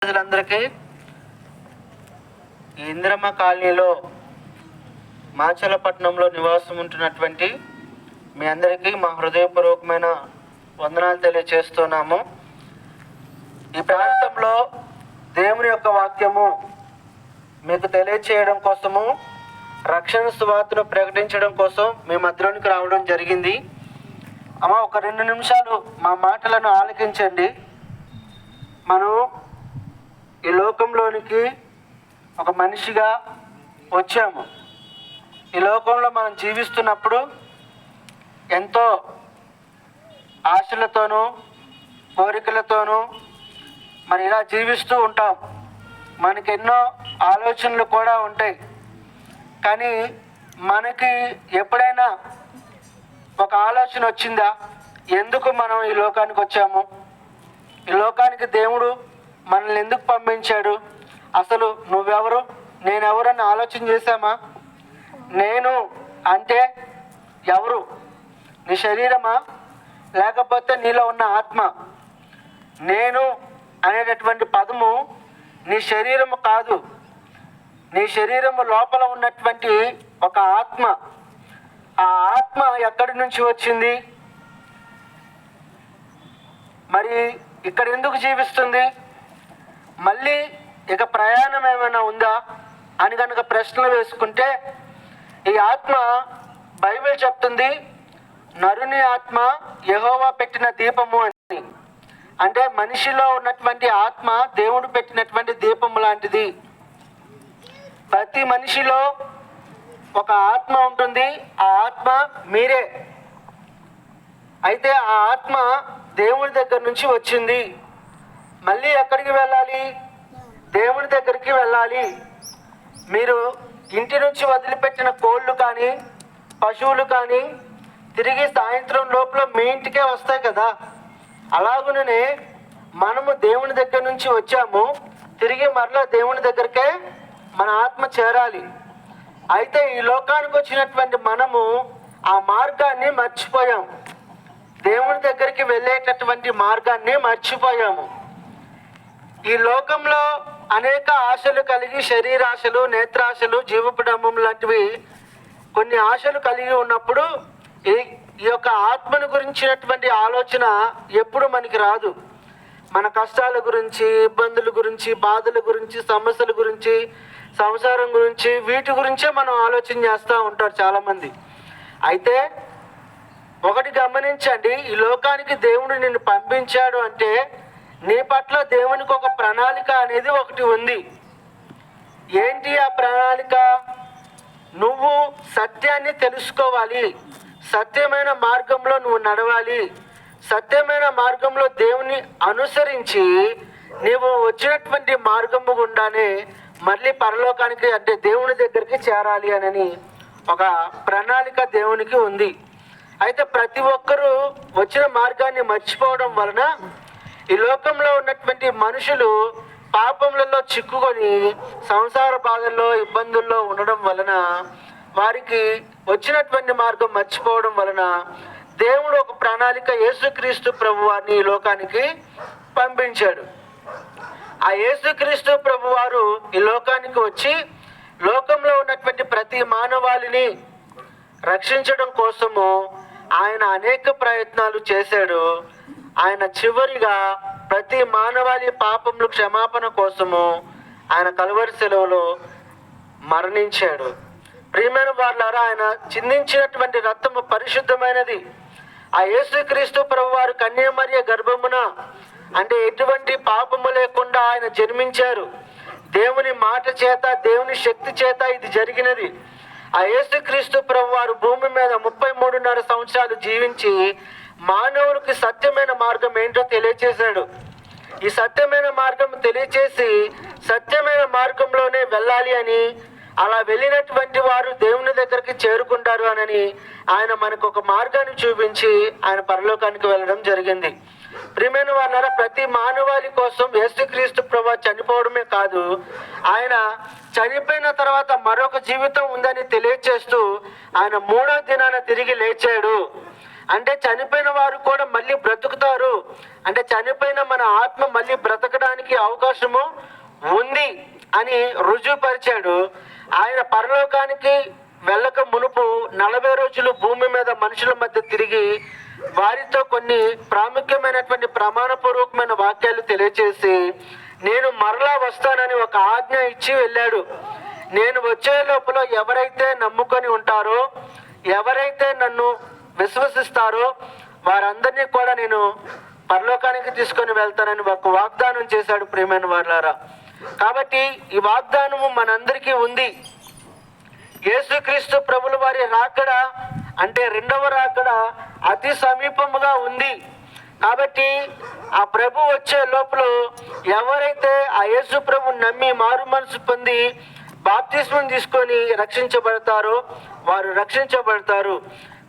ప్రజలందరికీ ఈ ఇందిరమ్మ కాలనీలో మాచలపట్నంలో నివాసం ఉంటున్నటువంటి మీ అందరికీ మా హృదయపూర్వకమైన వందనాలు తెలియజేస్తున్నాము. ఈ ప్రాంతంలో దేవుని యొక్క వాక్యము మీకు తెలియచేయడం కోసము, రక్షణ సువార్తను ప్రకటించడం కోసం మీ మధ్యలోనికి రావడం జరిగింది. అమ్మ, ఒక 2 నిమిషాలు మా మాటలను ఆలకించండి. మనం ఈ లోకంలోనికి ఒక మనిషిగా వచ్చాము. ఈ లోకంలో మనం జీవిస్తున్నప్పుడు ఎంతో ఆశలతోనూ కోరికలతోనూ మరి ఇలా జీవిస్తూ ఉంటాం. మనకి ఎన్నో ఆలోచనలు కూడా ఉంటాయి. కానీ మనకి ఎప్పుడైనా ఒక ఆలోచన వచ్చిందా, ఎందుకు మనం ఈ లోకానికి వచ్చాము, ఈ లోకానికి దేవుడు మనల్ని ఎందుకు పంపించాడు, అసలు నువ్వెవరు నేనెవరని ఆలోచన చేశామా? నేను అంటే ఎవరు? నీ శరీరమా, లేకపోతే నీలో ఉన్న ఆత్మ? నేను అనేటటువంటి పదము నీ శరీరము కాదు, నీ శరీరము లోపల ఉన్నటువంటి ఒక ఆత్మ. ఆ ఆత్మ ఎక్కడి నుంచి వచ్చింది, మరి ఇక్కడ ఎందుకు జీవిస్తుంది, మళ్ళీ ఇక ప్రయాణం ఏమైనా ఉందా అని కనుక ప్రశ్నలు వేసుకుంటే, ఈ ఆత్మ బైబిల్ చెప్తుంది నరుని ఆత్మ యెహోవా పెట్టిన దీపము అని. అంటే మనిషిలో ఉన్నటువంటి ఆత్మ దేవుడు పెట్టినటువంటి దీపము లాంటిది. ప్రతి మనిషిలో ఒక ఆత్మ ఉంటుంది. ఆ ఆత్మ మీరే. అయితే ఆ ఆత్మ దేవుడి దగ్గర నుంచి వచ్చింది. మళ్ళీ ఎక్కడికి వెళ్ళాలి? దేవుని దగ్గరికి వెళ్ళాలి. మీరు ఇంటి నుంచి వదిలిపెట్టిన కోళ్ళు కానీ పశువులు కానీ తిరిగి సాయంత్రం లోపల మీ ఇంటికే వస్తాయి కదా. అలాగుననే మనము దేవుని దగ్గర నుంచి వచ్చాము, తిరిగి మరలా దేవుని దగ్గరికే మన ఆత్మ చేరాలి. అయితే ఈ లోకానికి వచ్చినటువంటి మనము ఆ మార్గాన్ని మర్చిపోయాం. దేవుని దగ్గరికి వెళ్ళేటటువంటి మార్గాన్ని మర్చిపోయాము. ఈ లోకంలో అనేక ఆశలు కలిగి, శరీరాశలు, నేత్రాశలు, జీవపుడంబం లాంటివి కొన్ని ఆశలు కలిగి ఉన్నప్పుడు ఈ యొక్క ఆత్మను గురించినటువంటి ఆలోచన ఎప్పుడు మనకి రాదు. మన కష్టాల గురించి, ఇబ్బందుల గురించి, బాధల గురించి, సమస్యల గురించి, సంసారం గురించి, వీటి గురించే మనం ఆలోచన చేస్తూ ఉంటారు చాలామంది. అయితే ఒకటి గమనించండి, ఈ లోకానికి దేవుడు నిన్ను పంపించాడు అంటే నీ పట్ల దేవునికి ఒక ప్రణాళిక అనేది ఒకటి ఉంది. ఏంటి ఆ ప్రణాళిక? నువ్వు సత్యాన్ని తెలుసుకోవాలి, సత్యమైన మార్గంలో నువ్వు నడవాలి, సత్యమైన మార్గంలో దేవుని అనుసరించి నీవు వచ్చినటువంటి మార్గము గుండానే మళ్ళీ పరలోకానికి, అంటే దేవుని దగ్గరికి చేరాలి అని ఒక ప్రణాళిక దేవునికి ఉంది. అయితే ప్రతి ఒక్కరూ వచ్చిన మార్గాన్ని మర్చిపోవడం వలన ఈ లోకంలో ఉన్నటువంటి మనుషులు పాపములలో చిక్కుకొని సంసార బాధల్లో, ఇబ్బందుల్లో ఉండడం వలన, వారికి వచ్చినటువంటి మార్గం మర్చిపోవడం వలన దేవుడు ఒక ప్రణాళిక, యేసుక్రీస్తు ప్రభు వారిని ఈ లోకానికి పంపించాడు. ఆ యేసుక్రీస్తు ప్రభు వారు ఈ లోకానికి వచ్చి లోకంలో ఉన్నటువంటి ప్రతి మానవాళిని రక్షించడం కోసము ఆయన అనేక ప్రయత్నాలు చేశాడు. ఆయన చివరిగా ప్రతి మానవాళి పాపములు క్షమాపణ కోసము ఆయన కలువరి శిలువలో మరణించాడు. ప్రియమైన వారులారా, ఆయన చిందించినటువంటి రక్తము పరిశుద్ధమైనది. ఆ యేసుక్రీస్తు ప్రభువారు కన్యమరియ గర్భమున, అంటే ఎటువంటి పాపము లేకుండా ఆయన జన్మించారు. దేవుని మాట చేత, దేవుని శక్తి చేత ఇది జరిగినది. ఆ యేసుక్రీస్తు ప్రభువారు భూమి మీద 33.5 సంవత్సరాలు జీవించి మానవునికి సత్యమైన మార్గం ఏంటో తెలియచేశాడు. ఈ సత్యమైన మార్గం తెలియచేసి సత్యమైన మార్గంలోనే వెళ్ళాలి అని, అలా వెళ్ళినటువంటి వారు దేవుని దగ్గరికి చేరుకుంటారు అని ఆయన మనకు ఒక మార్గాన్ని చూపించి ఆయన పరలోకానికి వెళ్ళడం జరిగింది. ప్రియమైన వారులారా, ప్రతి మానవాళి కోసం యేసుక్రీస్తు ప్రభువు చనిపోవడమే కాదు, ఆయన చనిపోయిన తర్వాత మరొక జీవితం ఉందని తెలియచేస్తూ ఆయన 3వ దినాన తిరిగి లేచాడు. అంటే చనిపోయిన వారు కూడా మళ్ళీ బ్రతుకుతారు, అంటే చనిపోయిన మన ఆత్మ మళ్ళీ బ్రతకడానికి అవకాశము ఉంది అని రుజువుపరిచాడు. ఆయన పరలోకానికి వెళ్ళక మునుపు 40 రోజులు భూమి మీద మనుషుల మధ్య తిరిగి వారితో కొన్ని ప్రాముఖ్యమైనటువంటి ప్రమాణపూర్వకమైన వాక్యాలు తెలియచేసి నేను మరలా వస్తానని ఒక ఆజ్ఞ ఇచ్చి వెళ్ళాడు. నేను వచ్చే లోపల ఎవరైతే నమ్ముకొని ఉంటారో, ఎవరైతే నన్ను విశ్వసిస్తారో వారందరినీ కూడా నేను పరలోకానికి తీసుకొని వెళ్తానని ఒక వాగ్దానం చేశాడు ప్రియమైన వారులారా. కాబట్టి ఈ వాగ్దానము మనందరికీ ఉంది. యేసుక్రీస్తు ప్రభుల వారి రాకడ అంటే రెండవ రాకడ అతి సమీపముగా ఉంది. కాబట్టి ఆ ప్రభు వచ్చే లోపల ఎవరైతే ఆ యేసు ప్రభు నమ్మి మారు మనసు పొంది బాప్తిస్మం తీసుకొని రక్షించబడతారో వారు రక్షించబడతారు.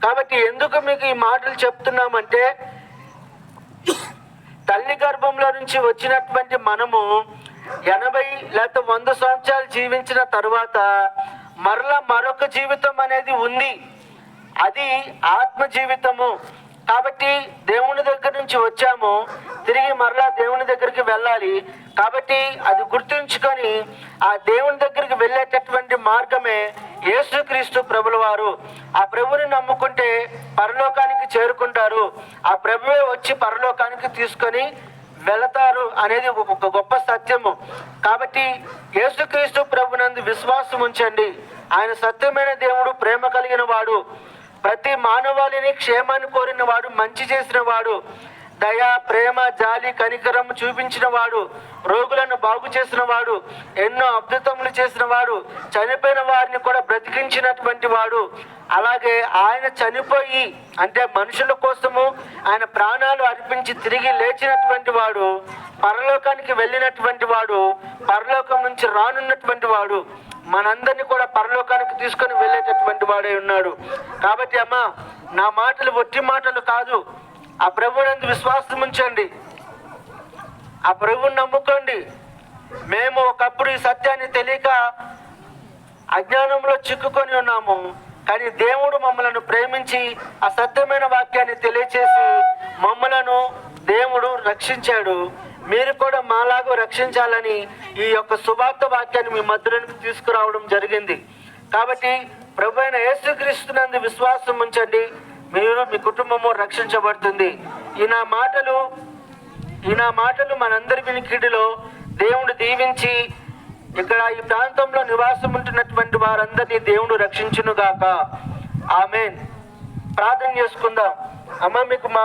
కాబట్టి ఎందుకు మీకు ఈ మాటలు చెప్తున్నామంటే, తల్లి గర్భంలో నుంచి వచ్చినటువంటి మనము 80 లేకపోతే 100 సంవత్సరాలు జీవించిన తరువాత మరలా మరొక జీవితం అనేది ఉంది. అది ఆత్మ జీవితము. కాబట్టి దేవుని దగ్గర నుంచి వచ్చాము, తిరిగి మరలా దేవుని దగ్గరికి వెళ్ళాలి. కాబట్టి అది గుర్తుంచుకొని ఆ దేవుని దగ్గరికి వెళ్ళేటటువంటి మార్గమే యేసుక్రీస్తు ప్రభుల వారు. ఆ ప్రభుని నమ్ముకుంటే పరలోకానికి చేరుకుంటారు. ఆ ప్రభువే వచ్చి పరలోకానికి తీసుకొని వెళతారు అనేది ఒక గొప్ప సత్యము. కాబట్టి యేసుక్రీస్తు ప్రభునందు విశ్వాసం ఉంచండి. ఆయన సత్యమైన దేవుడు, ప్రేమ కలిగిన వాడు, ప్రతి మానవాళిని క్షేమాన్ని కోరిన వాడు, మంచి చేసిన వాడు, దయ, ప్రేమ, జాలి, కనికరం చూపించిన వాడు, రోగులను బాగు చేసిన వాడు, ఎన్నో అద్భుతములు చేసిన వాడు, చనిపోయిన వారిని కూడా బ్రతికించినటువంటి వాడు. అలాగే ఆయన చనిపోయి అంటే మనుషుల కోసము ఆయన ప్రాణాలు అర్పించి తిరిగి లేచినటువంటి వాడు, పరలోకానికి వెళ్ళినటువంటి వాడు, పరలోకం నుంచి రానున్నటువంటి వాడు, మనందరినీ కూడా పరలోకానికి తీసుకొని వెళ్ళేటటువంటి వాడే ఉన్నాడు. కాబట్టి అమ్మా, నా మాటలు ఒట్టి మాటలు కాదు. ఆ ప్రభువునందు విశ్వాసం ఉంచండి, ఆ ప్రభువుని నమ్ముకోండి. మేము ఒకప్పుడు ఈ సత్యాన్ని తెలియక అజ్ఞానంలో చిక్కుకొని ఉన్నాము. కానీ దేవుడు మమ్మలను ప్రేమించి ఆ సత్యమైన వాక్యాన్ని తెలియచేసి మమ్మలను దేవుడు రక్షించాడు. మీరు కూడా మాలాగా రక్షించాలని ఈ యొక్క సువార్త వాక్యాన్ని మీ మధ్యలోనికి తీసుకురావడం జరిగింది. కాబట్టి ప్రభు అయిన యేసుక్రీస్తునందు విశ్వాసం ఉంచండి, మీరు మీ కుటుంబము రక్షించబడుతుంది. ఈ నా మాటలు మనందరి వినికిడిలో దేవుడు దీవించి ఇక్కడ ఈ ప్రాంతంలో నివాసం ఉంటున్నటువంటి వారందరినీ దేవుడు రక్షించునుగాక. ఆమేన్. ప్రార్థన చేసుకుందాం. అమ్మ, మీకు మా